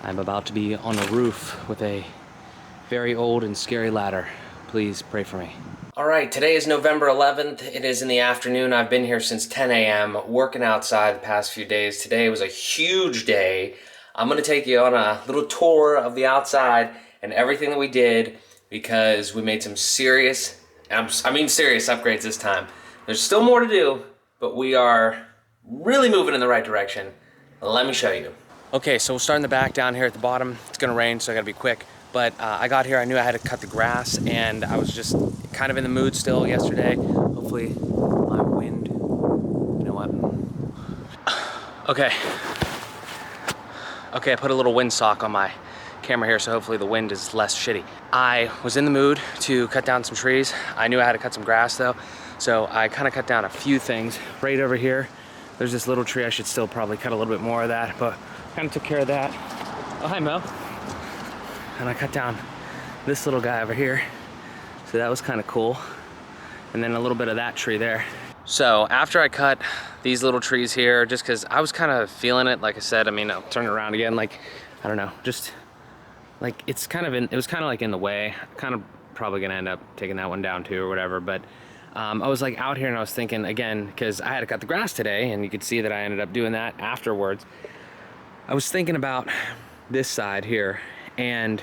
I'm about to be on a roof with a very old and scary ladder. Please pray for me. All right, today is November 11th. It is in the afternoon. I've been here since 10 a.m. working outside the past few days. Today was a huge day. I'm gonna take you on a little tour of the outside and everything that we did because we made some serious upgrades this time. There's still more to do, but we are really moving in the right direction. Let me show you. Okay, so we'll start in the back down here at the bottom. It's gonna rain, so I gotta be quick. But I got here, I knew I had to cut the grass, and I was just kind of in the mood still yesterday. Hopefully my wind, you know what? Okay, I put a little windsock on my camera here, so hopefully the wind is less shitty. I was in the mood to cut down some trees. I knew I had to cut some grass though, so I kind of cut down a few things. Right over here, there's this little tree. I should still probably cut a little bit more of that, but kind of took care of that. Oh, hi Mo. And I cut down this little guy over here. So that was kind of cool. And then a little bit of that tree there. So after I cut these little trees here, just cause I was kind of feeling it, like I said, I mean, I'll turn it around again, like, I don't know, just like, it was kind of like in the way. Kind of probably gonna end up taking that one down too or whatever, but I was like out here and I was thinking again, cause I had to cut the grass today and you could see that I ended up doing that afterwards. I was thinking about this side here and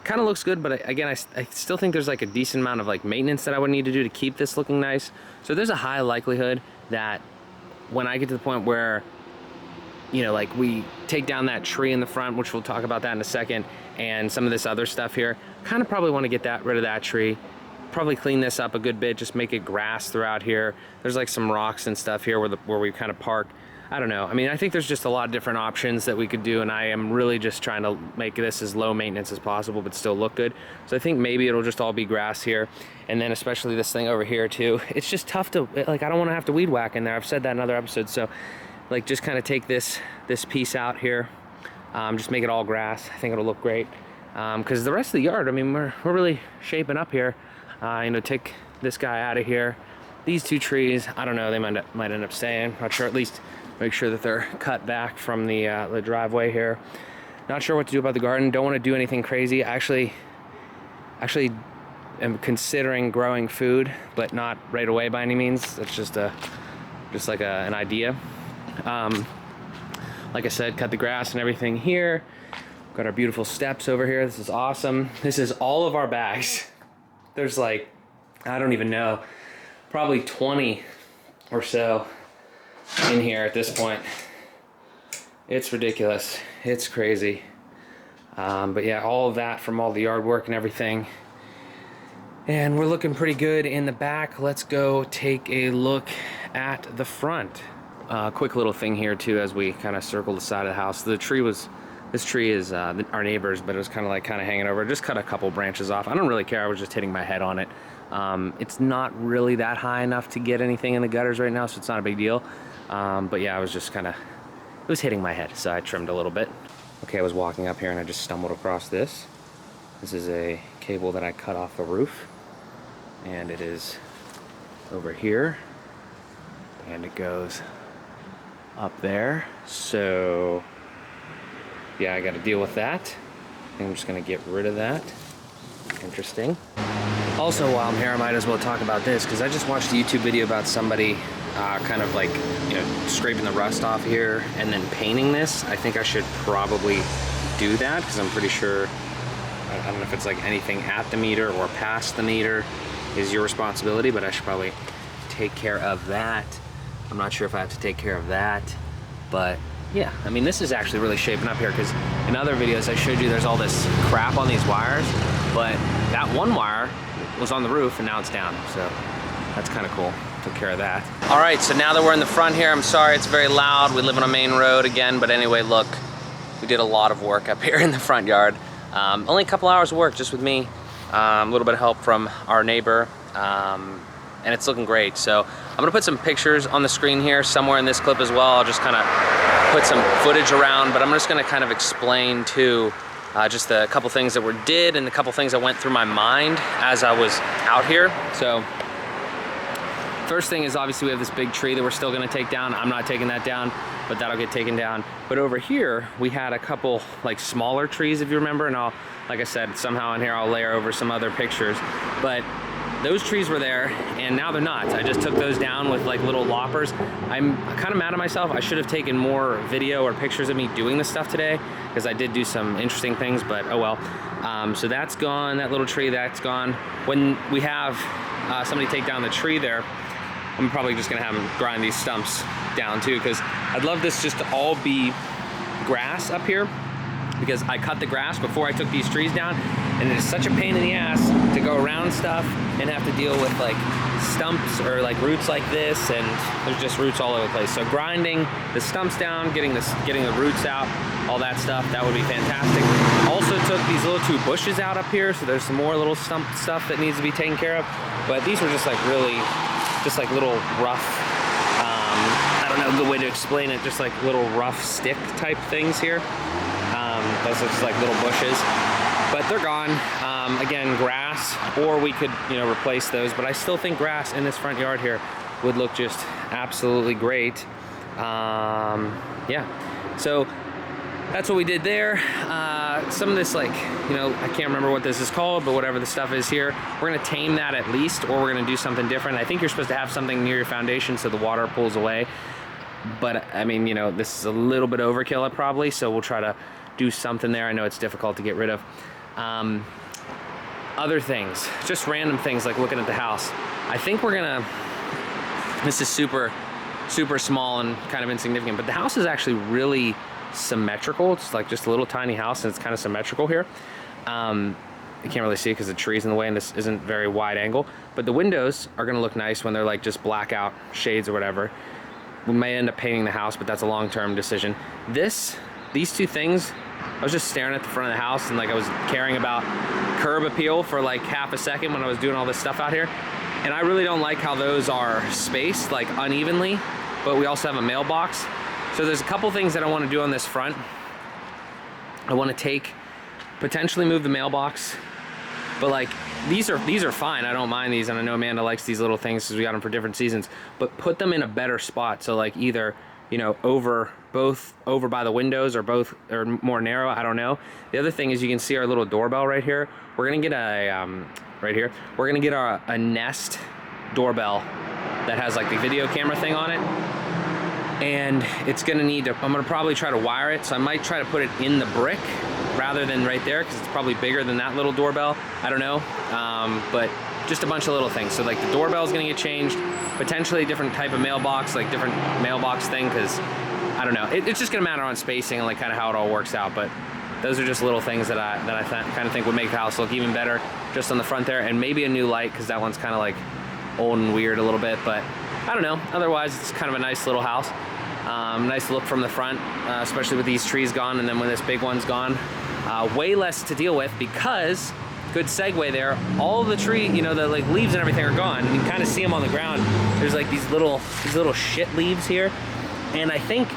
kind of looks good, but again, I still think there's like a decent amount of like maintenance that I would need to do to keep this looking nice. So there's a high likelihood that when I get to the point where, you know, like we take down that tree in the front, which we'll talk about that in a second, and some of this other stuff here, kind of probably want to get rid of that tree, probably clean this up a good bit, just make it grass throughout here. There's like some rocks and stuff here where we kind of park. I don't know. I mean, I think there's just a lot of different options that we could do, and I am really just trying to make this as low maintenance as possible, but still look good. So I think maybe it'll just all be grass here, and then especially this thing over here too. It's just tough to, like, I don't want to have to weed whack in there. I've said that in other episodes. So, like, just kind of take this piece out here, just make it all grass. I think it'll look great. Because the rest of the yard, I mean, we're really shaping up here. You know, take this guy out of here. These two trees, I don't know, they might end up staying. Not sure, at least make sure that they're cut back from the driveway here. Not sure what to do about the garden. Don't want to do anything crazy. I actually am considering growing food, but not right away by any means. That's just like an idea. Like I said, cut the grass and everything here. Got our beautiful steps over here. This is awesome. This is all of our bags. There's like, I don't even know, probably 20 or so in here at this point. It's ridiculous. It's crazy. But yeah, all of that from all the yard work and everything. And we're looking pretty good in the back. Let's go take a look at the front. Quick little thing here too as we kind of circle the side of the house. This tree is our neighbor's, but it was kind of hanging over. Just cut a couple branches off. I don't really care. I was just hitting my head on it. It's not really that high enough to get anything in the gutters right now, so it's not a big deal. But yeah, I was just it was hitting my head, so I trimmed a little bit. Okay, I was walking up here and I just stumbled across this. This is a cable that I cut off the roof, and it is over here, and it goes up there. So yeah, I got to deal with that. I think I'm just gonna get rid of that. Interesting. Also, while I'm here, I might as well talk about this, because I just watched a YouTube video about somebody kind of like, you know, scraping the rust off here and then painting this. I think I should probably do that, because I'm pretty sure, I don't know if it's like anything at the meter or past the meter is your responsibility, but I should probably take care of that. I'm not sure if I have to take care of that, but yeah, I mean, this is actually really shaping up here, because in other videos I showed you there's all this crap on these wires, but that one wire was on the roof and now it's down, so that's kind of cool. Took care of that. All right, so now that we're in the front here, I'm sorry it's very loud. We live on a main road again, but anyway, look, we did a lot of work up here in the front yard. Only a couple hours of work just with me, a little bit of help from our neighbor, and it's looking great. So I'm gonna put some pictures on the screen here somewhere in this clip as well. I'll just kind of put some footage around, but I'm just gonna kind of explain too just a couple things that were did and a couple things that went through my mind as I was out here. So first thing is obviously we have this big tree that we're still gonna take down. I'm not taking that down, but that'll get taken down. But over here, we had a couple like smaller trees, if you remember, and I'll, like I said, somehow in here I'll layer over some other pictures. But those trees were there, and now they're not. I just took those down with like little loppers. I'm kind of mad at myself. I should have taken more video or pictures of me doing this stuff today, because I did do some interesting things, but oh well. So that's gone, that little tree, that's gone. When we have somebody take down the tree there, I'm probably just gonna have them grind these stumps down too, because I'd love this just to all be grass up here, because I cut the grass before I took these trees down, and it is such a pain in the ass to go around stuff and have to deal with like stumps or like roots like this, and there's just roots all over the place. So grinding the stumps down, getting the roots out, all that stuff, that would be fantastic. Also took these little 2 bushes out up here, so there's some more little stump stuff that needs to be taken care of. But these were just like really, just like little rough, I don't know a good way to explain it, just like little rough stick type things here. Those are just like little bushes, but they're gone. Again, grass, or we could, you know, replace those, but I still think grass in this front yard here would look just absolutely great. Yeah, so that's what we did there. Some of this, like, you know, I can't remember what this is called, but whatever the stuff is here, we're gonna tame that at least, or we're gonna do something different. I think you're supposed to have something near your foundation so the water pulls away, but I mean, you know, this is a little bit overkill probably, so we'll try to do something there. I know it's difficult to get rid of. Other things, just random things like looking at the house. I think we're gonna, this is super small and kind of insignificant, but the house is actually really symmetrical. It's like just a little tiny house, and it's kind of symmetrical here. You can't really see it because the tree's in the way, and this isn't very wide angle, but the windows are gonna look nice when they're like just blackout shades or whatever. We may end up painting the house, but that's a long-term decision. These 2 things, I was just staring at the front of the house, and like I was caring about curb appeal for like half a second when I was doing all this stuff out here. And I really don't like how those are spaced like unevenly, but we also have a mailbox. So there's a couple things that I want to do on this front. I want to potentially move the mailbox, but like these are fine. I don't mind these, and I know Amanda likes these little things because we got them for different seasons, but put them in a better spot. So like either, you know, both over by the windows, or both, or more narrow, I don't know. The other thing is, you can see our little doorbell right here. We're gonna get a, right here, we're gonna get a Nest doorbell that has like the video camera thing on it. And it's gonna need to, I'm gonna probably try to wire it, so I might try to put it in the brick rather than right there, because it's probably bigger than that little doorbell. I don't know, but just a bunch of little things. So like the doorbell's gonna get changed, potentially a different type of mailbox, like different mailbox thing, because I don't know. It's just gonna matter on spacing and like kind of how it all works out. But those are just little things that I kind of think would make the house look even better just on the front there, and maybe a new light, because that one's kind of like old and weird a little bit. But I don't know. Otherwise, it's kind of a nice little house. Nice look from the front, especially with these trees gone, and then when this big one's gone, way less to deal with, because, good segue there, all the tree, you know, the like leaves and everything are gone. You can kind of see them on the ground. There's like these little shit leaves here, and I think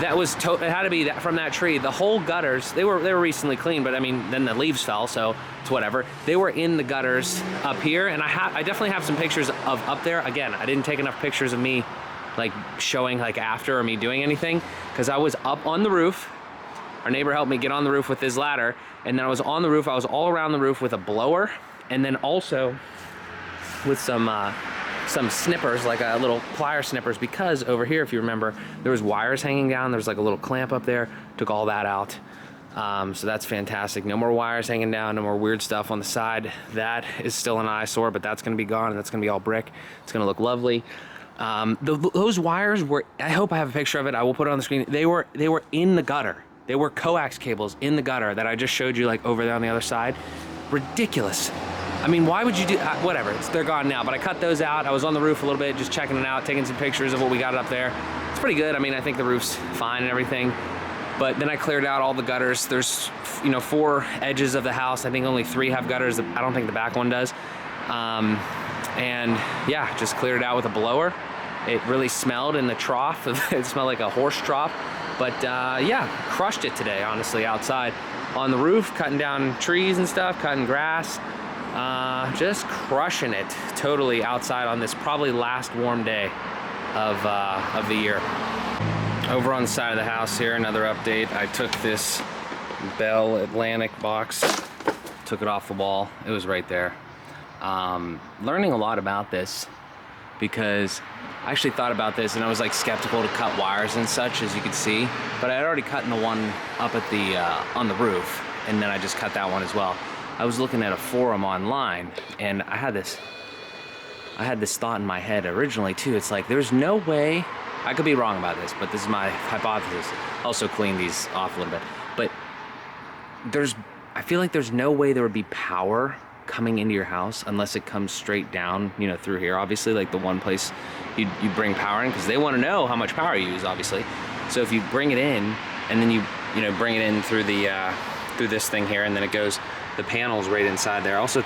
that was it had to be that from that tree. The whole gutters, they were recently cleaned, but I mean, then the leaves fell, so it's whatever. They were in the gutters up here, and I definitely have some pictures of up there. Again, I didn't take enough pictures of me like showing like after, or me doing anything, because I was up on the roof. Our neighbor helped me get on the roof with his ladder, and then I was on the roof. I was all around the roof with a blower, and then also with some snippers, like little plier snippers, because over here, if you remember, there was wires hanging down. There was like a little clamp up there. Took all that out. So that's fantastic. No more wires hanging down, no more weird stuff on the side. That is still an eyesore, but that's gonna be gone, and that's gonna be all brick. It's gonna look lovely. Those wires were, I hope I have a picture of it, I will put it on the screen. They were in the gutter. They were coax cables in the gutter that I just showed you, like over there on the other side. Ridiculous. I mean, why would you do, whatever, they're gone now, but I cut those out. I was on the roof a little bit, just checking it out, taking some pictures of what we got up there. It's pretty good. I mean, I think the roof's fine and everything, but then I cleared out all the gutters. There's, you know, 4 edges of the house. I think only 3 have gutters. I don't think the back one does. And yeah, just cleared it out with a blower. It really smelled in the trough. It smelled like a horse trough. But yeah, crushed it today, honestly, outside. On the roof, cutting down trees and stuff, cutting grass. Just crushing it totally outside on this probably last warm day of the year. Over on the side of the house here, another update. I took this Bell Atlantic box, took it off the wall. It was right there. Learning a lot about this because I actually thought about this and I was like skeptical to cut wires and such, as you could see, but I had already cut in the one up at the on the roof, and then I just cut that one as well. I was looking at a forum online and I had this thought in my head originally too. It's like, there's no way, I could be wrong about this, but this is my hypothesis. Also clean these off a little bit, but I feel like there's no way there would be power coming into your house unless it comes straight down, you know, through here. Obviously, like the one place you bring power in, because they want to know how much power you use, obviously. So if you bring it in and then you know, bring it in through the through this thing here, and then it goes, the panel's right inside there. Also,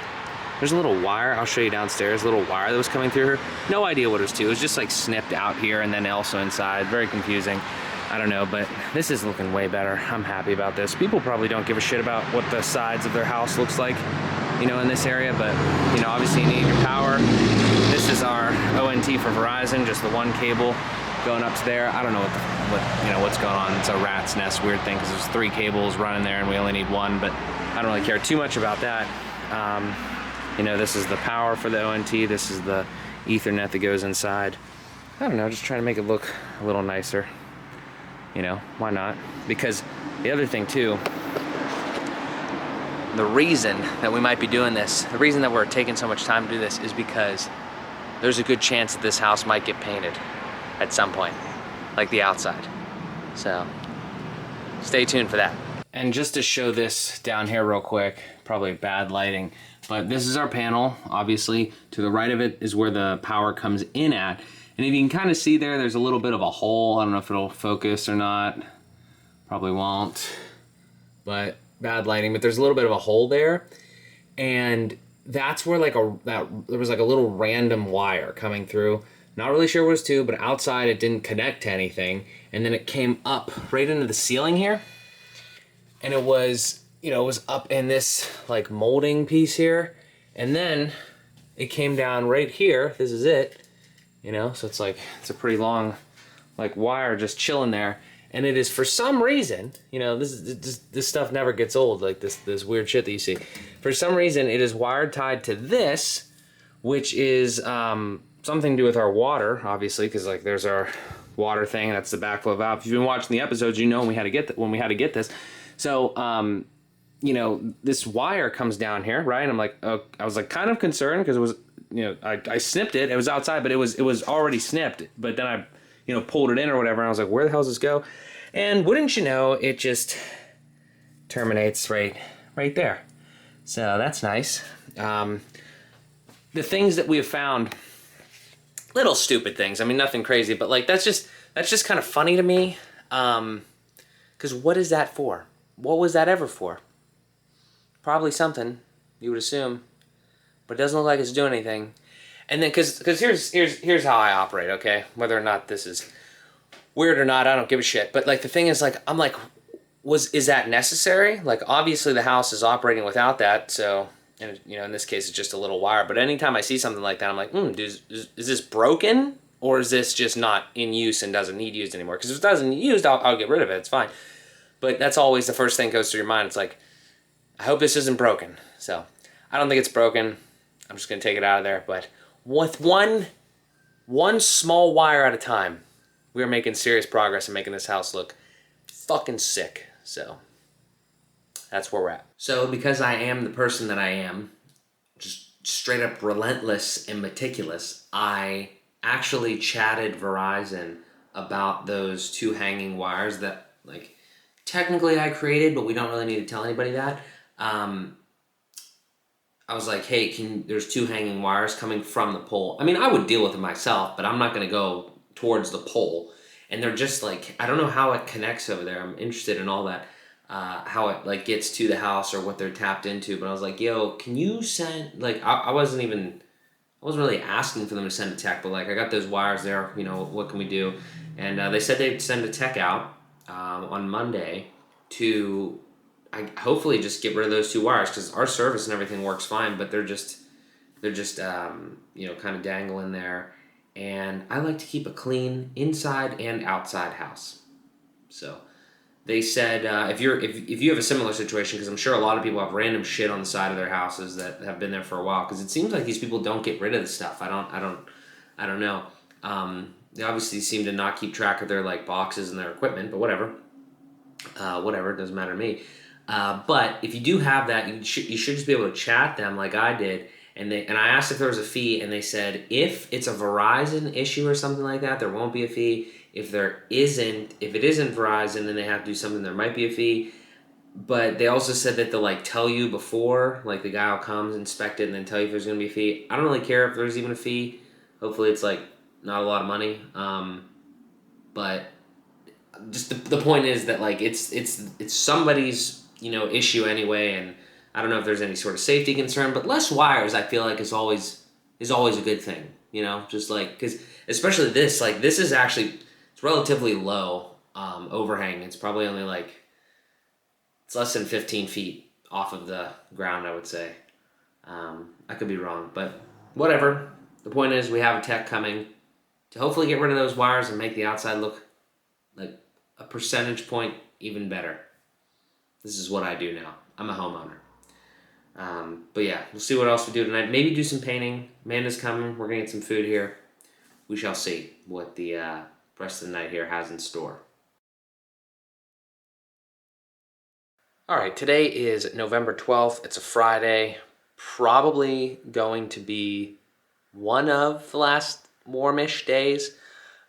there's a little wire, I'll show you downstairs, a little wire that was coming through here. No idea what it was to. It was just like snipped out here and then also inside. Very confusing. I don't know, but this is looking way better. I'm happy about this. People probably don't give a shit about what the sides of their house looks like, you know, in this area, but you know, obviously you need your power. This is our ONT for Verizon, just the one cable going up to there. I don't know what you know, what's going on. It's a rat's nest weird thing, because there's 3 cables running there and we only need one, but I don't really care too much about that. You know, this is the power for the ONT. This is the Ethernet that goes inside. I don't know, just trying to make it look a little nicer. You know, why not? Because the other thing too, the reason that we might be doing this, the reason that we're taking so much time to do this is because there's a good chance that this house might get painted at some point, like the outside. So stay tuned for that. And just to show this down here real quick, probably bad lighting, but this is our panel. Obviously, to the right of it is where the power comes in at. And if you can kind of see there, there's a little bit of a hole. I don't know if it'll focus or not. Probably won't, but bad lighting. But there's a little bit of a hole there. And that's where like there was like a little random wire coming through. Not really sure what it was to, but outside it didn't connect to anything. And then it came up right into the ceiling here. And it was, you know, it was up in this like molding piece here. And then it came down right here. This is it. You know, so it's like, it's a pretty long like wire just chilling there. And it is, for some reason, you know, this stuff never gets old, like this weird shit that you see. For some reason, it is wired tied to this, which is something to do with our water, obviously, because like there's our water thing, that's the backflow valve. If you've been watching the episodes, you know when we had to get this. So, you know, this wire comes down here, right? And I'm like, I was like kind of concerned because it was, you know, I snipped it. It was outside, but it was already snipped. But then I, you know, pulled it in or whatever. And I was like, where the hell does this go? And wouldn't you know, it just terminates right there. So that's nice. The things that we have found, little stupid things. I mean, nothing crazy, but like that's just kind of funny to me. Because what is that for? What was that ever for? Probably something, you would assume. But it doesn't look like it's doing anything. And then, because here's how I operate, okay? Whether or not this is weird or not, I don't give a shit. But like the thing is, like, I'm like, is that necessary? Like, obviously the house is operating without that, so, and you know, in this case it's just a little wire. But anytime I see something like that, I'm like, is this broken, or is this just not in use and doesn't need used anymore? Because if it doesn't need used, I'll get rid of it. It's fine. But that's always the first thing that goes through your mind. It's like, I hope this isn't broken. So I don't think it's broken. I'm just gonna take it out of there. But with one small wire at a time, we are making serious progress in making this house look fucking sick. So that's where we're at. So because I am the person that I am, just straight up relentless and meticulous, I actually chatted Verizon about those 2 hanging wires that, like, technically I created, but we don't really need to tell anybody that. I was like, hey, there's 2 hanging wires coming from the pole. I mean, I would deal with it myself, but I'm not gonna go towards the pole. And they're just like, I don't know how it connects over there. I'm interested in all that, how it like gets to the house or what they're tapped into. But I was like, yo, can you send, like, I wasn't really asking for them to send a tech, but like, I got those wires there, you know, what can we do? And they said they'd send a tech out on Monday to I hopefully just get rid of those 2 wires, because our service and everything works fine, but they're just you know, kind of dangling there. And I like to keep a clean inside and outside house. So they said if you have a similar situation, because I'm sure a lot of people have random shit on the side of their houses that have been there for a while, because it seems like these people don't get rid of the stuff. I don't know. They obviously seem to not keep track of their like boxes and their equipment, but whatever. Whatever, it doesn't matter to me. But if you do have that, you should just be able to chat them like I did. And I asked if there was a fee, and they said if it's a Verizon issue or something like that, there won't be a fee. If it isn't Verizon, then they have to do something, there might be a fee. But they also said that they'll like tell you before, like the guy will come, inspect it, and then tell you if there's gonna be a fee. I don't really care if there's even a fee. Hopefully it's like not a lot of money. But just the point is that like it's somebody's, you know, issue anyway, and I don't know if there's any sort of safety concern, but less wires I feel like is always a good thing, you know, just like, because especially this is actually, it's relatively low overhang. It's probably only like, it's less than 15 feet off of the ground, I would say. I could be wrong, but whatever. The point is we have a tech coming to hopefully get rid of those wires and make the outside look like a percentage point even better. This is what I do now. I'm a homeowner. But yeah, we'll see what else we do tonight. Maybe do some painting. Amanda's coming. We're going to get some food here. We shall see what the rest of the night here has in store. Alright, today is November 12th. It's a Friday. Probably going to be one of the last warmish days.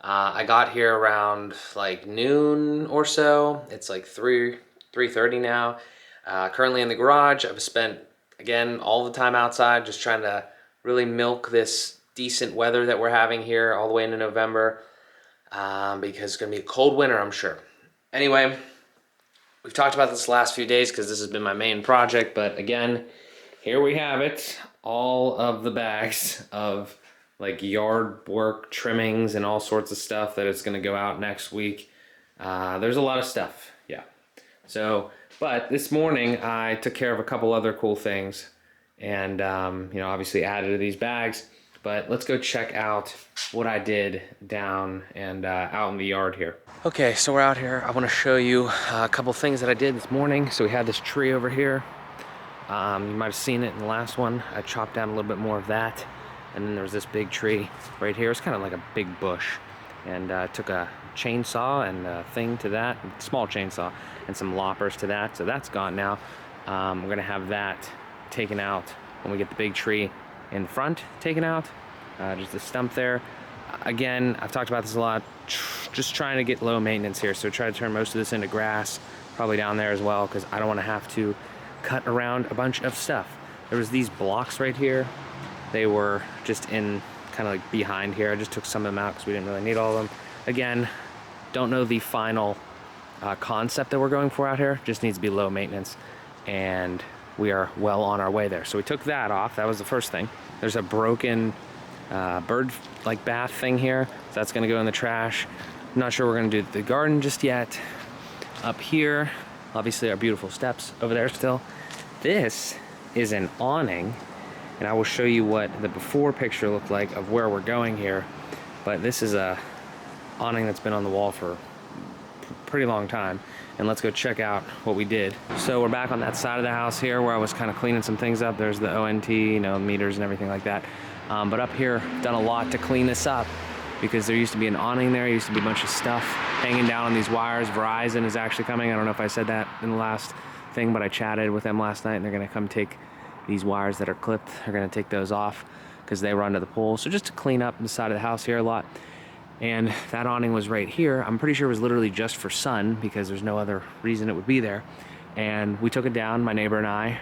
I got here around like noon or so. It's like 3:30 now. Currently in the garage. I've spent, again, all the time outside just trying to really milk this decent weather that we're having here all the way into November, because it's going to be a cold winter, I'm sure. Anyway, we've talked about this the last few days because this has been my main project, but again, here we have it. All of the bags of like yard work trimmings and all sorts of stuff that is going to go out next week. There's a lot of stuff, yeah. So, but this morning I took care of a couple other cool things, and you know, obviously added to these bags. But let's go check out what I did down and out in the yard here. Okay, so we're out here. I want to show you a couple things that I did this morning. So we had this tree over here. You might have seen it in the last one. I chopped down a little bit more of that, and then there was this big tree right here. It's kind of like a big bush, and took a chainsaw and a thing to that, a small chainsaw, and some loppers to that. So that's gone now. We're gonna have that taken out when we get the big tree in front taken out. Just a stump there. Again, I've talked about this a lot, just trying to get low maintenance here. So try to turn most of this into grass, probably down there as well, because I don't want to have to cut around a bunch of stuff. There was these blocks right here. They were just in kind of like behind here. I just took some of them out because we didn't really need all of them. Again, don't know the final concept that we're going for out here. Just needs to be low maintenance, and we are well on our way there. So we took that off. That was the first thing. There's a broken bird like bath thing here, so that's gonna go in the trash. I'm not sure we're gonna do the garden just yet. Up here, obviously our beautiful steps over there still. This is an awning, and I will show you what the before picture looked like of where we're going here. But this is a awning that's been on the wall for a pretty long time, and let's go check out what we did. So we're back on that side of the house here where I was kind of cleaning some things up. There's the ONT, you know, meters and everything like that. But up here, done a lot to clean this up, because there used to be an awning there, used to be a bunch of stuff hanging down on these wires. Verizon is actually coming. I don't know if I said that in the last thing, but I chatted with them last night, and they're gonna come take these wires that are clipped. They're gonna take those off because they run to the pole. So just to clean up the side of the house here a lot. And that awning was right here. I'm pretty sure it was literally just for sun, because there's no other reason it would be there. And we took it down, my neighbor and I.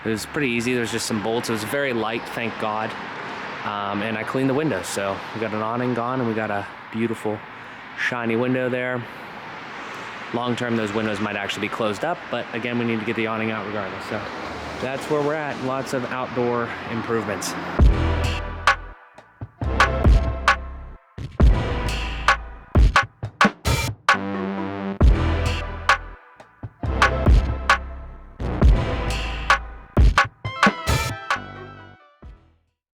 It was pretty easy. There's just some bolts. It was very light, thank God. And I cleaned the windows. So we got an awning gone, and we got a beautiful shiny window there. Long term, those windows might actually be closed up, but again, we need to get the awning out regardless. So that's where we're at. Lots of outdoor improvements.